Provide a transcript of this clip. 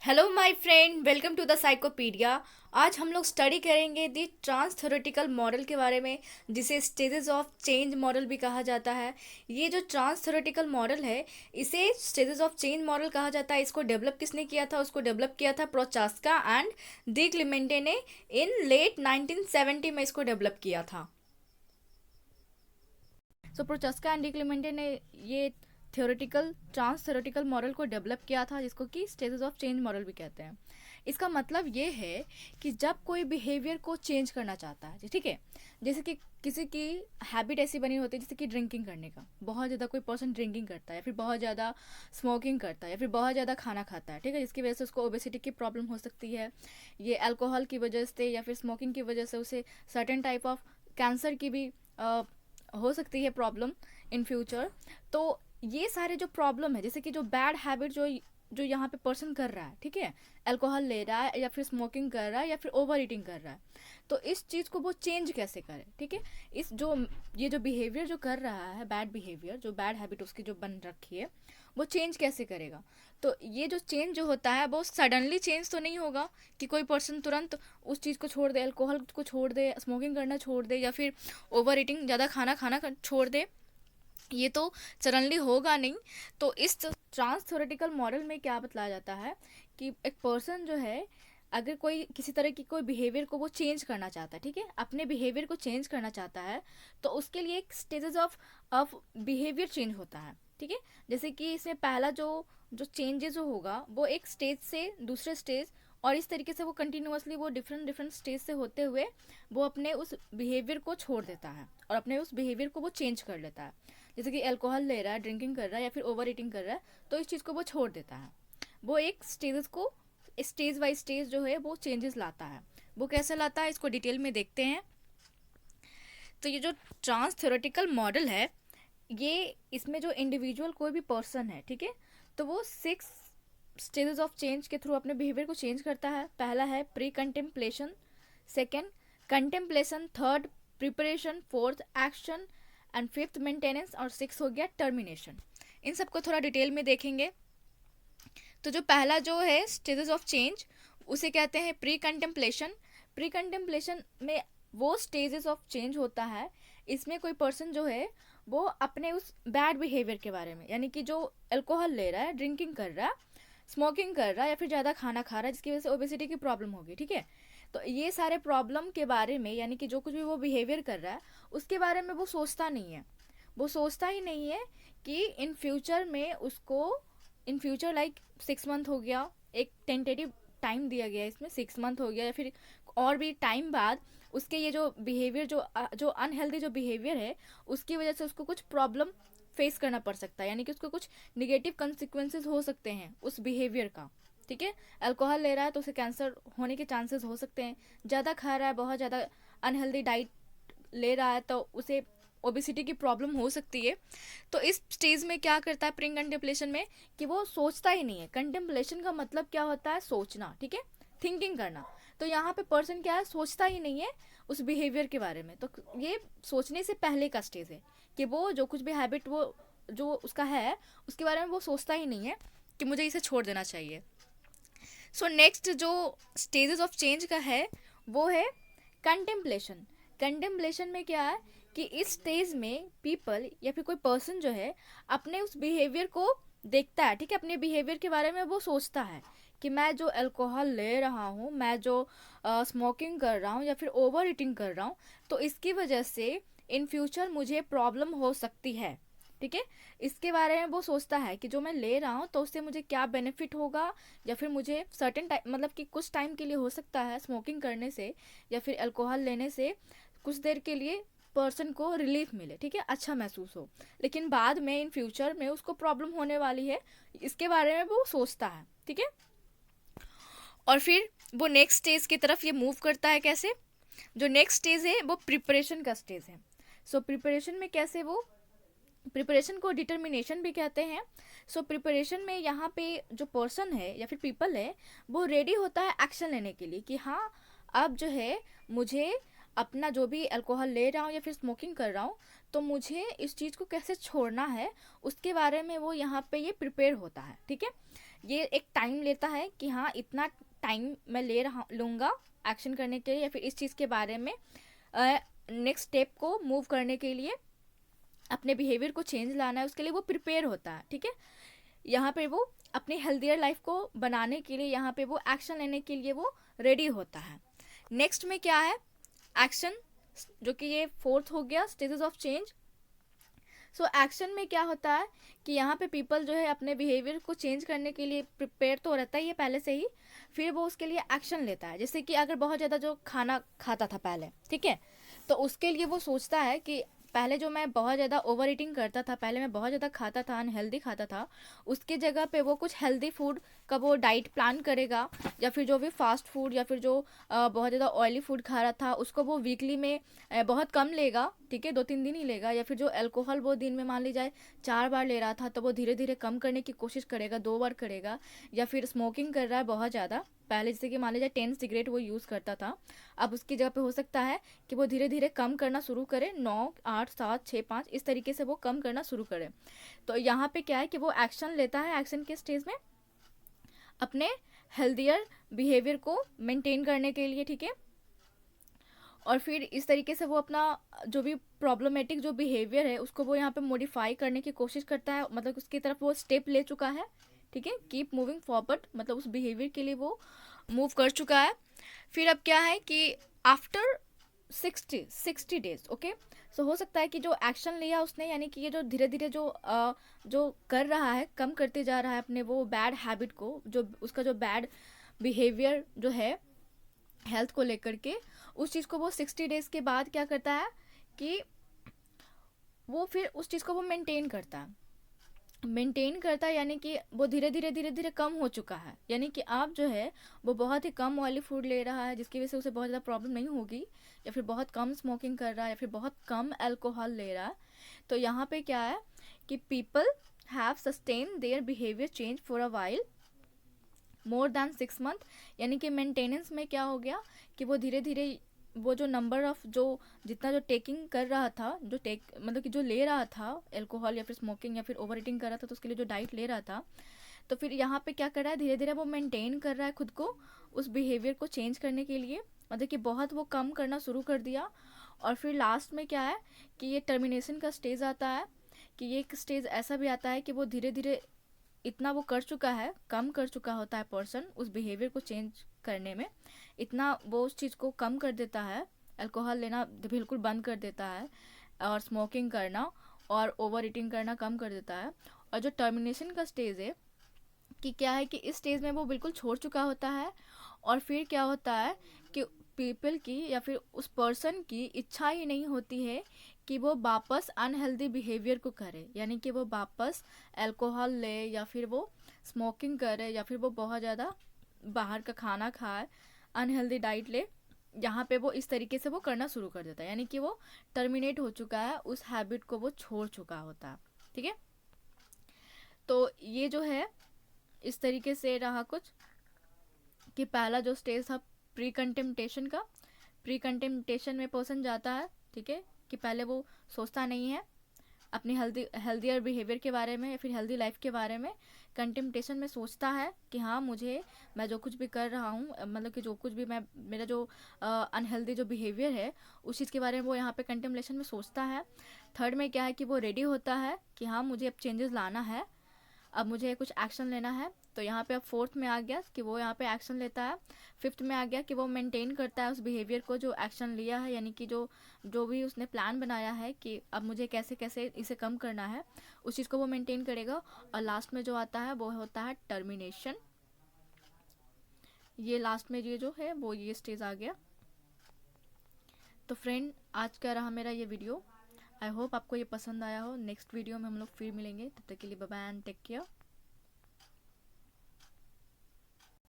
Hello my friend, welcome to the Psychopedia. आज हम लोग स्टडी करेंगे दी ट्रांस थ्योरेटिकल मॉडल के बारे में, जिसे स्टेजेस ऑफ चेंज मॉडल भी कहा जाता है। ये जो ट्रांस थ्योरेटिकल मॉडल है, इसे स्टेजेस ऑफ चेंज मॉडल कहा जाता है। इसको डेवलप किसने किया था? उसको डेवलप किया था प्रोचास्का एंड डी क्लेमेंटे ने इन लेट 1970 में इसको डेवलप किया था। सो प्रोचास्का एंड डी क्लेमेंटे ने ये ट्रांस थ्योरेटिकल मॉडल को डेवलप किया था, जिसको कि स्टेजेस ऑफ चेंज मॉडल भी कहते हैं। इसका मतलब ये है कि जब कोई बिहेवियर को चेंज करना चाहता है, ठीक है, जैसे कि किसी की हैबिट ऐसी बनी होती है जैसे कि ड्रिंकिंग करने का, बहुत ज़्यादा कोई पर्सन ड्रिंकिंग करता है या फिर बहुत ज़्यादा स्मोकिंग करता है या फिर बहुत ज़्यादा खाना खाता है, ठीक है, जिसकी वजह से उसको ओबेसिटी की प्रॉब्लम हो सकती है। ये अल्कोहल की वजह से या फिर स्मोकिंग की वजह से उसे सर्टेन टाइप ऑफ कैंसर की भी हो सकती है प्रॉब्लम इन फ्यूचर। तो ये सारे जो प्रॉब्लम है, जैसे कि जो बैड हैबिट जो यहाँ पे पर्सन कर रहा है, ठीक है, अल्कोहल ले रहा है या फिर स्मोकिंग कर रहा है या फिर ओवर ईटिंग कर रहा है, तो इस चीज़ को वो चेंज कैसे करे, ठीक है। इस जो ये जो बिहेवियर जो कर रहा है, बैड बिहेवियर, जो बैड हैबिट उसकी जो बन रखी है, वो चेंज कैसे करेगा। तो ये जो चेंज जो होता है वो सडनली चेंज तो नहीं होगा कि कोई पर्सन तुरंत उस चीज़ को छोड़ दे, अल्कोहल को छोड़ दे, स्मोकिंग करना छोड़ दे या फिर ओवर ईटिंग, ज़्यादा खाना खाना छोड़ दे। ये तो सडनली होगा नहीं। तो इस ट्रांस थ्योरेटिकल मॉडल में क्या बतलाया जाता है कि एक पर्सन जो है, अगर कोई किसी तरह की कोई बिहेवियर को वो चेंज करना चाहता है, ठीक है, अपने बिहेवियर को चेंज करना चाहता है, तो उसके लिए एक स्टेजेस ऑफ बिहेवियर चेंज होता है, ठीक है। जैसे कि इसमें पहला जो जो चेंजेस होगा वो एक स्टेज से दूसरे स्टेज, और इस तरीके से वो कंटिन्यूअसली वो डिफरेंट डिफरेंट स्टेज से होते हुए वो अपने उस बिहेवियर को छोड़ देता है और अपने उस बिहेवियर को वो चेंज कर लेता है। जैसे कि अल्कोहल ले रहा है, ड्रिंकिंग कर रहा है या फिर ओवर ईटिंग कर रहा है, तो इस चीज़ को वो छोड़ देता है। वो एक स्टेजेस को स्टेज बाय स्टेज जो है वो चेंजेस लाता है। वो कैसे लाता है, इसको डिटेल में देखते हैं। तो ये जो ट्रांस थ्योरेटिकल मॉडल है, ये इसमें जो इंडिविजुअल कोई भी पर्सन है, ठीक है, तो वो 6 स्टेजेस ऑफ चेंज के थ्रू अपने बिहेवियर को चेंज करता है। पहला है pre contemplation, second contemplation, third preparation, fourth action and fifth maintenance, और सिक्स हो गया टर्मिनेशन। इन सबको थोड़ा डिटेल में देखेंगे। तो जो पहला जो है स्टेजेस ऑफ चेंज, उसे कहते हैं प्री कंटेम्पलेशन। प्री कंटेम्पलेशन में वो स्टेजेस ऑफ चेंज होता है, इसमें कोई पर्सन जो है वो अपने उस बैड बिहेवियर के बारे में, यानी कि जो अल्कोहल ले रहा है, ड्रिंकिंग कर रहा है, स्मोकिंग कर रहा है या फिर ज़्यादा खाना खा रहा है, जिसकी वजह से ओबेसिटी की प्रॉब्लम होगी, ठीक है, तो ये सारे प्रॉब्लम के बारे में, यानी कि जो कुछ भी वो बिहेवियर कर रहा है उसके बारे में वो सोचता नहीं है। वो सोचता ही नहीं है कि इन फ्यूचर में उसको, इन फ्यूचर लाइक 6 मंथ हो गया, एक टेंटेटिव टाइम दिया गया, इसमें 6 मंथ हो गया या फिर और भी टाइम बाद उसके ये जो बिहेवियर जो अनहेल्दी जो बिहेवियर है, उसकी वजह से उसको कुछ प्रॉब्लम फेस करना पड़ सकता है, यानी कि उसको कुछ निगेटिव कंसिक्वेंसेस हो सकते हैं उस बिहेवियर का, ठीक है। अल्कोहल ले रहा है तो उसे कैंसर होने के चांसेस हो सकते हैं। ज़्यादा खा रहा है, बहुत ज़्यादा अनहेल्दी डाइट ले रहा है, तो उसे ओबेसिटी की प्रॉब्लम हो सकती है। तो इस स्टेज में क्या करता है प्री कंटेम्पलेशन में, कि वो सोचता ही नहीं है। कंटेम्पलेशन का मतलब क्या होता है? सोचना, ठीक है, थिंकिंग करना। तो यहाँ पे पर्सन क्या है, सोचता ही नहीं है उस बिहेवियर के बारे में। तो ये सोचने से पहले का स्टेज है कि वो जो कुछ भी हैबिट वो जो उसका है उसके बारे में वो सोचता ही नहीं है कि मुझे इसे छोड़ देना चाहिए। सो नेक्स्ट जो स्टेजेस ऑफ चेंज का है वो है कंटेम्पलेशन। कंटेम्पलेशन में क्या है कि इस स्टेज में पीपल या फिर कोई पर्सन जो है अपने उस बिहेवियर को देखता है, ठीक है, अपने बिहेवियर के बारे में वो सोचता है कि मैं जो अल्कोहल ले रहा हूँ, मैं जो स्मोकिंग कर रहा हूँ या फिर ओवर ईटिंग कर रहा हूँ, तो इसकी वजह से इन फ्यूचर मुझे प्रॉब्लम हो सकती है, ठीक है। इसके बारे में वो सोचता है कि जो मैं ले रहा हूँ तो उससे मुझे क्या बेनिफिट होगा, या फिर मुझे सर्टेन टाइम, मतलब कि कुछ टाइम के लिए हो सकता है स्मोकिंग करने से या फिर अल्कोहल लेने से कुछ देर के लिए पर्सन को रिलीफ मिले, ठीक है, अच्छा महसूस हो, लेकिन बाद में इन फ्यूचर में उसको प्रॉब्लम होने वाली है, इसके बारे में वो सोचता है, ठीक है। और फिर वो नेक्स्ट स्टेज की तरफ ये मूव करता है। कैसे? जो नेक्स्ट स्टेज है वो प्रिपरेशन का स्टेज है। सो प्रिपरेशन में कैसे, वो प्रिपरेशन को डिटर्मिनेशन भी कहते हैं। सो प्रिपरेशन में यहाँ पे जो पर्सन है या फिर पीपल है वो रेडी होता है एक्शन लेने के लिए कि हाँ, अब जो है मुझे अपना जो भी अल्कोहल ले रहा हूँ या फिर स्मोकिंग कर रहा हूँ, तो मुझे इस चीज़ को कैसे छोड़ना है उसके बारे में वो यहाँ पे ये प्रिपेयर होता है, ठीक है। ये एक टाइम लेता है कि हाँ इतना टाइम मैं लूँगा एक्शन करने के लिए, या फिर इस चीज़ के बारे में नेक्स्ट स्टेप को मूव करने के लिए, अपने बिहेवियर को चेंज लाना है, उसके लिए वो प्रिपेयर होता है। ठीक है, यहाँ पे वो अपनी हेल्थियर लाइफ को बनाने के लिए, यहाँ पे वो एक्शन लेने के लिए वो रेडी होता है। नेक्स्ट में क्या है, एक्शन, जो कि ये फोर्थ हो गया stages of change. So action में क्या होता है कि यहाँ पे पीपल जो है अपने बिहेवियर को चेंज करने के लिए प्रिपेयर तो रहता है ये पहले से ही, फिर वो उसके लिए एक्शन लेता है। जैसे कि अगर बहुत ज़्यादा जो खाना खाता था पहले, ठीक है, तो उसके लिए वो सोचता है कि पहले जो मैं बहुत ज़्यादा ओवर ईटिंग करता था, पहले मैं बहुत ज़्यादा खाता था, अनहेल्दी खाता था, उसकी जगह पे वो कुछ हेल्दी फूड का वो डाइट प्लान करेगा, या फिर जो भी फास्ट फूड या फिर जो बहुत ज़्यादा ऑयली फूड खा रहा था उसको वो वीकली में बहुत कम लेगा। ठीक है, 2-3 दिन ही लेगा। या फिर जो अल्कोहल वो दिन में मान ली जाए 4 बार ले रहा था, तो वो धीरे धीरे कम करने की कोशिश करेगा, 2 बार करेगा। या फिर स्मोकिंग कर रहा है बहुत ज़्यादा, पहले जैसे कि मान लीजिए 10 सिगरेट वो यूज़ करता था, अब उसकी जगह पे हो सकता है कि वो धीरे धीरे कम करना शुरू करे, 9, 8, 7, 6, 5 इस तरीके से वो कम करना शुरू करे। तो यहाँ पे क्या है कि वो एक्शन लेता है, एक्शन के स्टेज में अपने हेल्दियर बिहेवियर को मेंटेन करने के लिए। ठीक है, और फिर इस तरीके से वो अपना जो भी प्रॉब्लमेटिक जो बिहेवियर है उसको वो यहाँ पे मॉडिफाई करने की कोशिश करता है, मतलब उसकी तरफ वो स्टेप ले चुका है। ठीक है, कीप मूविंग फॉरवर्ड, मतलब उस बिहेवियर के लिए वो मूव कर चुका है। फिर अब क्या है कि आफ्टर 60 डेज, ओके, सो हो सकता है कि जो एक्शन लिया उसने, यानी कि ये जो धीरे धीरे जो कर रहा है, कम करते जा रहा है अपने वो बैड हैबिट को, जो उसका जो बैड बिहेवियर जो है हेल्थ को लेकर के, उस चीज़ को वो 60 डेज के बाद क्या करता है कि वो फिर उस चीज़ को वो मेंटेन करता है, यानी कि वो धीरे धीरे कम हो चुका है। यानी कि आप जो है वो बहुत ही कम ऑयली फूड ले रहा है, जिसकी वजह से उसे बहुत ज़्यादा प्रॉब्लम नहीं होगी, या फिर बहुत कम स्मोकिंग कर रहा है, या फिर बहुत कम अल्कोहल ले रहा है। तो यहाँ पे क्या है कि people have sustain their behaviour change for a while more than 6 month. यानी कि मेंटेनेंस में क्या हो गया कि वो धीरे धीरे वो जो नंबर ऑफ जो जितना जो टेकिंग कर रहा था, जो टेक मतलब कि जो ले रहा था अल्कोहल या फिर स्मोकिंग या फिर ओवर ईटिंग कर रहा था, तो उसके लिए जो डाइट ले रहा था, तो फिर यहाँ पे क्या कर रहा है, धीरे धीरे वो मेंटेन कर रहा है खुद को उस बिहेवियर को चेंज करने के लिए, मतलब कि बहुत वो कम करना शुरू कर दिया। और फिर लास्ट में क्या है कि ये टर्मिनेशन का स्टेज आता है, कि ये एक स्टेज ऐसा भी आता है कि वो धीरे धीरे इतना वो कर चुका है, कम कर चुका होता है पर्सन उस बिहेवियर को चेंज करने में, इतना वो उस चीज़ को कम कर देता है, अल्कोहल लेना बिल्कुल बंद कर देता है, और स्मोकिंग करना और ओवर ईटिंग करना कम कर देता है। और जो टर्मिनेशन का स्टेज है कि क्या है कि इस स्टेज में वो बिल्कुल छोड़ चुका होता है, और फिर क्या होता है कि पीपल की या फिर उस पर्सन की इच्छा ही नहीं होती है कि वो वापस अनहेल्दी बिहेवियर को करे, यानी कि वो वापस अल्कोहल ले, या फिर वो स्मोकिंग करे, या फिर वो बहुत ज़्यादा बाहर का खाना खाए, अनहेल्दी डाइट ले। यहाँ पे वो इस तरीके से वो करना शुरू कर देता है, यानी कि वो टर्मिनेट हो चुका है, उस हैबिट को वो छोड़ चुका होता है। ठीक है, तो ये जो है इस तरीके से रहा कुछ कि पहला जो स्टेज था प्री कंटेम्पटेशन का, प्री कंटेम्पटेशन में पर्सन जाता है। ठीक है, कि पहले वो सोचता नहीं है अपनी हेल्दियर बिहेवियर के बारे में या फिर हेल्दी लाइफ के बारे में। कंटेम्पटेशन में सोचता है कि हाँ मैं जो कुछ भी कर रहा हूँ, मतलब कि जो कुछ भी मैं मेरा जो अनहेल्दी जो बिहेवियर है उस चीज़ के बारे में वो यहाँ पे कंटेम्पटेशन में सोचता है। थर्ड में क्या है कि वो रेडी होता है कि हाँ मुझे अब चेंजेस लाना है, अब मुझे कुछ एक्शन लेना है। तो यहाँ पे अब फोर्थ में आ गया कि वो यहाँ पे एक्शन लेता है। फिफ्थ में आ गया कि वो मेंटेन करता है उस बिहेवियर को जो एक्शन लिया है, यानी कि जो जो भी उसने प्लान बनाया है कि अब मुझे कैसे कैसे इसे कम करना है, उस चीज़ को वो मेंटेन करेगा। और लास्ट में जो आता है वो होता है टर्मिनेशन। ये लास्ट में ये जो है वो ये स्टेज आ गया। तो फ्रेंड, आज का रहा मेरा ये वीडियो। आई होप आपको ये पसंद आया हो। नेक्स्ट वीडियो में हम लोग फिर मिलेंगे, तब तक के लिए bye bye and take care.